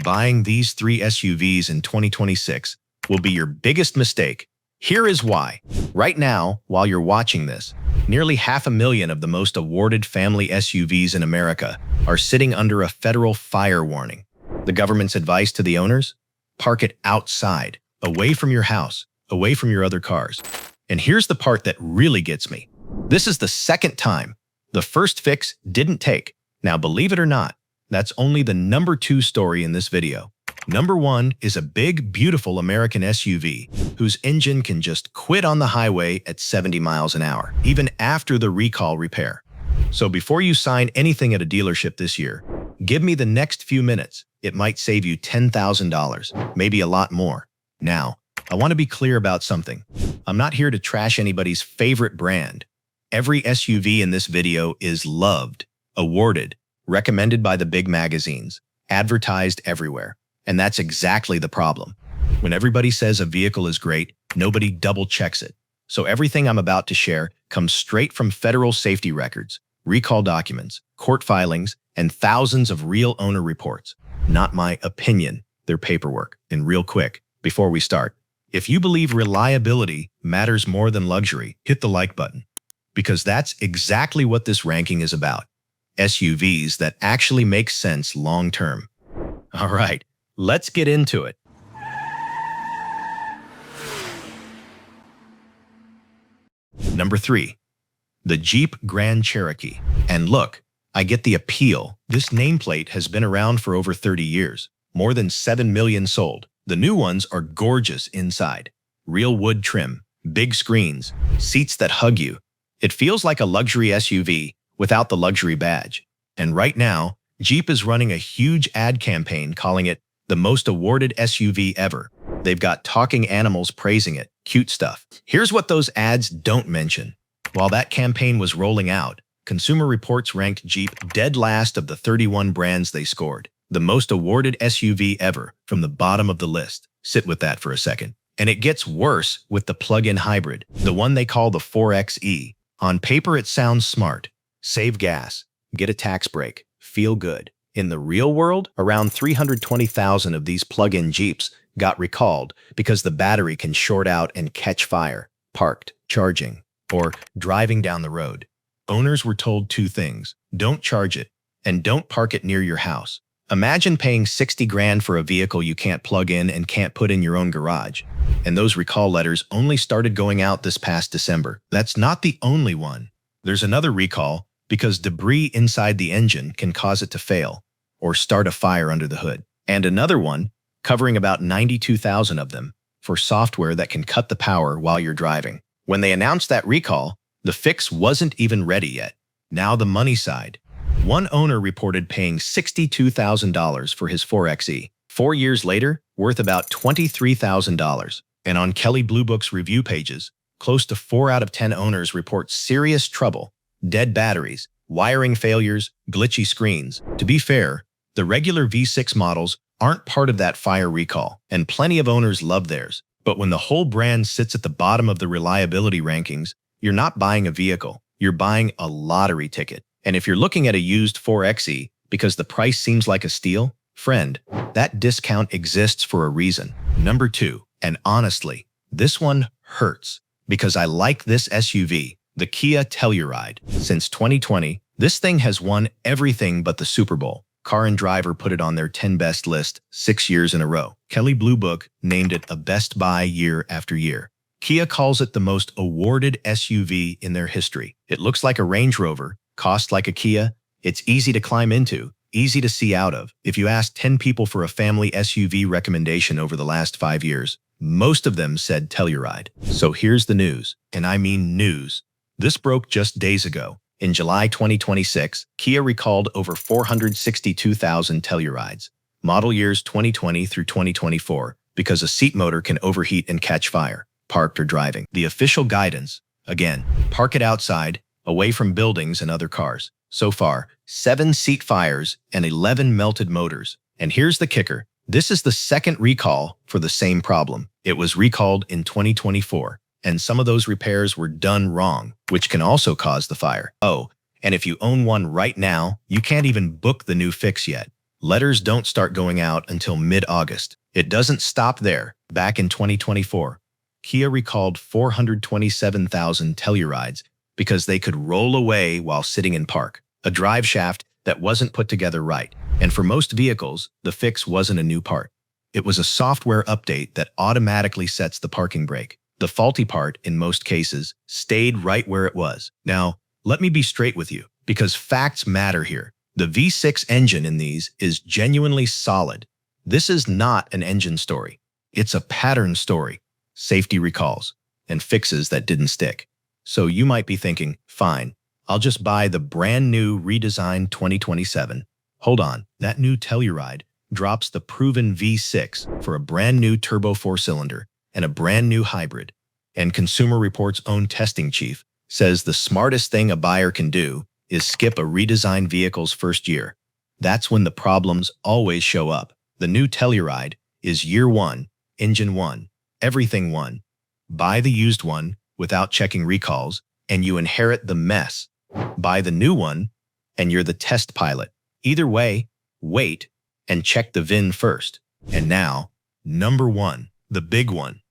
Buying these three SUVs in 2026 will be your biggest mistake. Here is why. Right now, while you're watching this, nearly 500,000 of the most awarded family SUVs in America are sitting under a federal fire warning. The government's advice to the owners? Park it outside, away from your house, away from your other cars. And here's the part that really gets me. This is the second time. The first fix didn't take. Now, believe it or not, that's only the number 2 story in this video. Number 1 is a big, beautiful American SUV whose engine can just quit on the highway at 70 miles an hour, even after the recall repair. So before you sign anything at a dealership this year, give me the next few minutes. It might save you $10,000, maybe a lot more. Now, I want to be clear about something. I'm not here to trash anybody's favorite brand. Every SUV in this video is loved, awarded, recommended by the big magazines, advertised everywhere. And that's exactly the problem. When everybody says a vehicle is great, nobody double checks it. So everything I'm about to share comes straight from federal safety records, recall documents, court filings, and thousands of real owner reports. Not my opinion, they're paperwork. And real quick, before we start, if you believe reliability matters more than luxury, hit the like button. Because that's exactly what this ranking is about. SUVs that actually make sense long-term. All right, let's get into it. Number 3, the Jeep Grand Cherokee. And look, I get the appeal. This nameplate has been around for over 30 years, more than 7 million sold. The new ones are gorgeous inside. Real wood trim, big screens, seats that hug you. It feels like a luxury SUV without the luxury badge. And right now, Jeep is running a huge ad campaign calling it the most awarded SUV ever. They've got talking animals praising it, cute stuff. Here's what those ads don't mention. While that campaign was rolling out, Consumer Reports ranked Jeep dead last of the 31 brands they scored. The most awarded SUV ever from the bottom of the list. Sit with that for a second. And it gets worse with the plug-in hybrid, the one they call the 4xe. On paper, it sounds smart. Save gas, get a tax break, feel good. In the real world, around 320,000 of these plug-in Jeeps got recalled because the battery can short out and catch fire, parked, charging, or driving down the road. Owners were told 2 things: don't charge it, and don't park it near your house. Imagine paying 60 grand for a vehicle you can't plug in and can't put in your own garage. And those recall letters only started going out this past December. That's not the only one. There's another recall because debris inside the engine can cause it to fail or start a fire under the hood. And another one, covering about 92,000 of them, for software that can cut the power while you're driving. When they announced that recall, the fix wasn't even ready yet. Now the money side. One owner reported paying $62,000 for his 4xe. 4 years later, worth about $23,000. And on Kelley Blue Book's review pages, close to 4 out of 10 owners report serious trouble: dead batteries, wiring failures, glitchy screens. To be fair, the regular V6 models aren't part of that fire recall, and plenty of owners love theirs. But when the whole brand sits at the bottom of the reliability rankings, you're not buying a vehicle, you're buying a lottery ticket. And if you're looking at a used 4xe because the price seems like a steal, friend, that discount exists for a reason. Number 2, and honestly, this one hurts because I like this SUV, the Kia Telluride. Since 2020, this thing has won everything but the Super Bowl. Car and Driver put it on their 10 best list 6 years in a row. Kelley Blue Book named it a best buy year after year. Kia calls it the most awarded SUV in their history. It looks like a Range Rover, costs like a Kia, it's easy to climb into, easy to see out of. If you asked 10 people for a family SUV recommendation over the last 5 years, most of them said Telluride. So here's the news, and I mean news. This broke just days ago. In July 2026, Kia recalled over 462,000 Tellurides, model years 2020 through 2024, because a seat motor can overheat and catch fire, parked or driving. The official guidance, again, park it outside, away from buildings and other cars. So far, 7 seat fires and 11 melted motors. And here's the kicker. This is the second recall for the same problem. It was recalled in 2024, and some of those repairs were done wrong, which can also cause the fire. Oh, and if you own one right now, you can't even book the new fix yet. Letters don't start going out until mid-August. It doesn't stop there. Back in 2024, Kia recalled 427,000 Tellurides because they could roll away while sitting in park, a drive shaft that wasn't put together right. And for most vehicles, the fix wasn't a new part. It was a software update that automatically sets the parking brake. The faulty part, in most cases, stayed right where it was. Now, let me be straight with you, because facts matter here. The V6 engine in these is genuinely solid. This is not an engine story. It's a pattern story, safety recalls, and fixes that didn't stick. So you might be thinking, fine, I'll just buy the brand new redesigned 2027. Hold on, that new Telluride drops the proven V6 for a brand new turbo 4-cylinder and a brand new hybrid. And Consumer Reports' own testing chief says the smartest thing a buyer can do is skip a redesigned vehicle's first year. That's when the problems always show up. The new Telluride is year one, engine one, everything one. Buy the used one without checking recalls, and you inherit the mess. Buy the new one, and you're the test pilot. Either way, wait and check the VIN first. And now, number one, the big one,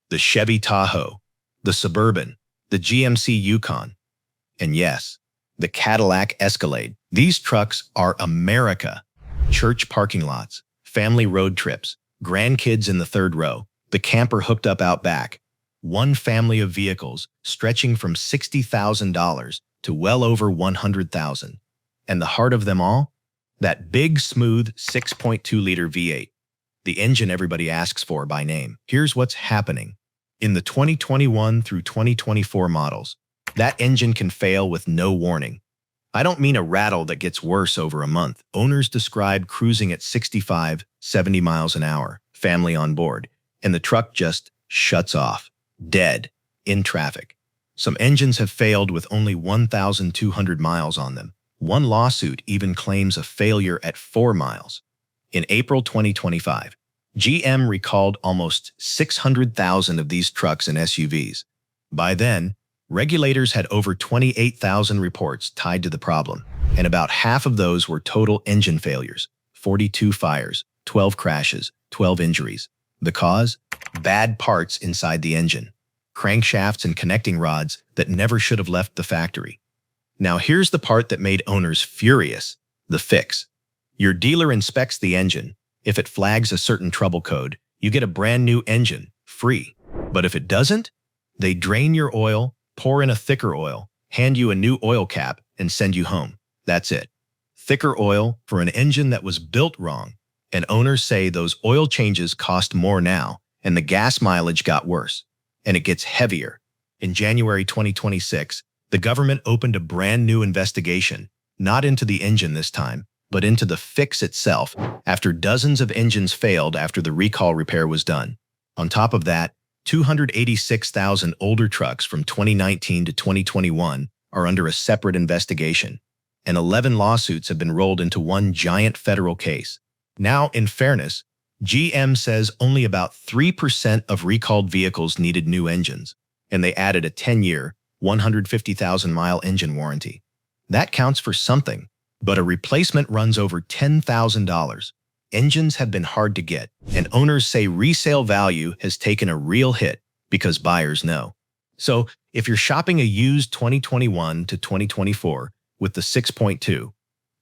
the Chevy Tahoe, the Suburban, the GMC Yukon, and yes, the Cadillac Escalade. These trucks are America. Church parking lots, family road trips, grandkids in the third row, the camper hooked up out back. One family of vehicles stretching from $60,000 to well over $100,000. And the heart of them all? That big, smooth 6.2-liter V8, the engine everybody asks for by name. Here's what's happening. In the 2021 through 2024 models, that engine can fail with no warning. I don't mean a rattle that gets worse over a month. Owners describe cruising at 65, 70 miles an hour, family on board, and the truck just shuts off, dead, in traffic. Some engines have failed with only 1,200 miles on them. One lawsuit even claims a failure at 4 miles. In April 2025, GM recalled almost 600,000 of these trucks and SUVs. By then, regulators had over 28,000 reports tied to the problem, and about half of those were total engine failures, 42 fires, 12 crashes, 12 injuries. The cause? Bad parts inside the engine, crankshafts and connecting rods that never should have left the factory. Now here's the part that made owners furious, the fix. Your dealer inspects the engine. If it flags a certain trouble code, you get a brand new engine, free. But if it doesn't, they drain your oil, pour in a thicker oil, hand you a new oil cap, and send you home. That's it. Thicker oil for an engine that was built wrong. And owners say those oil changes cost more now, and the gas mileage got worse. And it gets heavier. In January 2026, the government opened a brand new investigation, not into the engine this time, but into the fix itself after dozens of engines failed after the recall repair was done. On top of that, 286,000 older trucks from 2019 to 2021 are under a separate investigation, and 11 lawsuits have been rolled into one giant federal case. Now, in fairness, GM says only about 3% of recalled vehicles needed new engines, and they added a 10-year, 150,000-mile engine warranty. That counts for something, but a replacement runs over $10,000. Engines have been hard to get, and owners say resale value has taken a real hit because buyers know. So, if you're shopping a used 2021 to 2024 with the 6.2,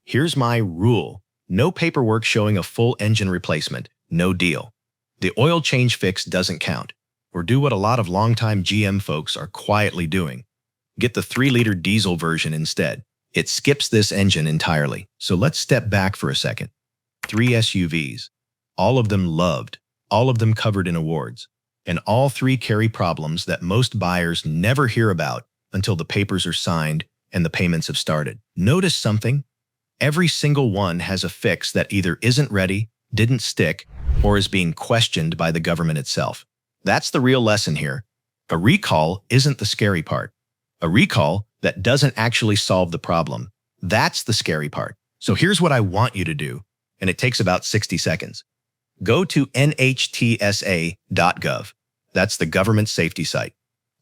here's my rule. No paperwork showing a full engine replacement, no deal. The oil change fix doesn't count. Or do what a lot of longtime GM folks are quietly doing. Get the 3-liter diesel version instead. It skips this engine entirely. So let's step back for a second. 3 SUVs. All of them loved. All of them covered in awards. And all 3 carry problems that most buyers never hear about until the papers are signed and the payments have started. Notice something? Every single one has a fix that either isn't ready, didn't stick, or is being questioned by the government itself. That's the real lesson here. A recall isn't the scary part. A recall that doesn't actually solve the problem. That's the scary part. So here's what I want you to do, and it takes about 60 seconds. Go to nhtsa.gov. That's the government safety site.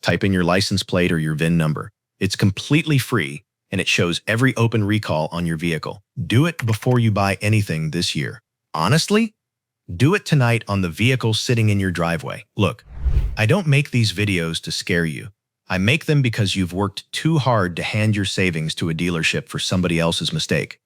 Type in your license plate or your VIN number. It's completely free, and it shows every open recall on your vehicle. Do it before you buy anything this year. Honestly, do it tonight on the vehicle sitting in your driveway. Look, I don't make these videos to scare you. I make them because you've worked too hard to hand your savings to a dealership for somebody else's mistake.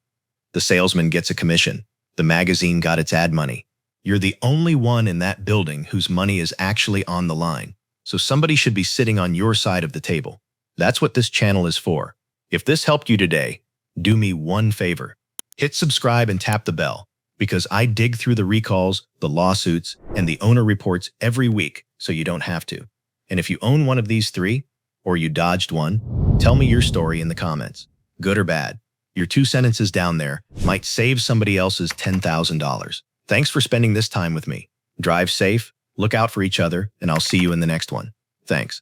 The salesman gets a commission. The magazine got its ad money. You're the only one in that building whose money is actually on the line. So somebody should be sitting on your side of the table. That's what this channel is for. If this helped you today, do me one favor. Hit subscribe and tap the bell, because I dig through the recalls, the lawsuits, and the owner reports every week so you don't have to. And if you own one of these three, or you dodged one, tell me your story in the comments. Good or bad. Your 2 sentences down there might save somebody else's $10,000. Thanks for spending this time with me. Drive safe, look out for each other, and I'll see you in the next one. Thanks.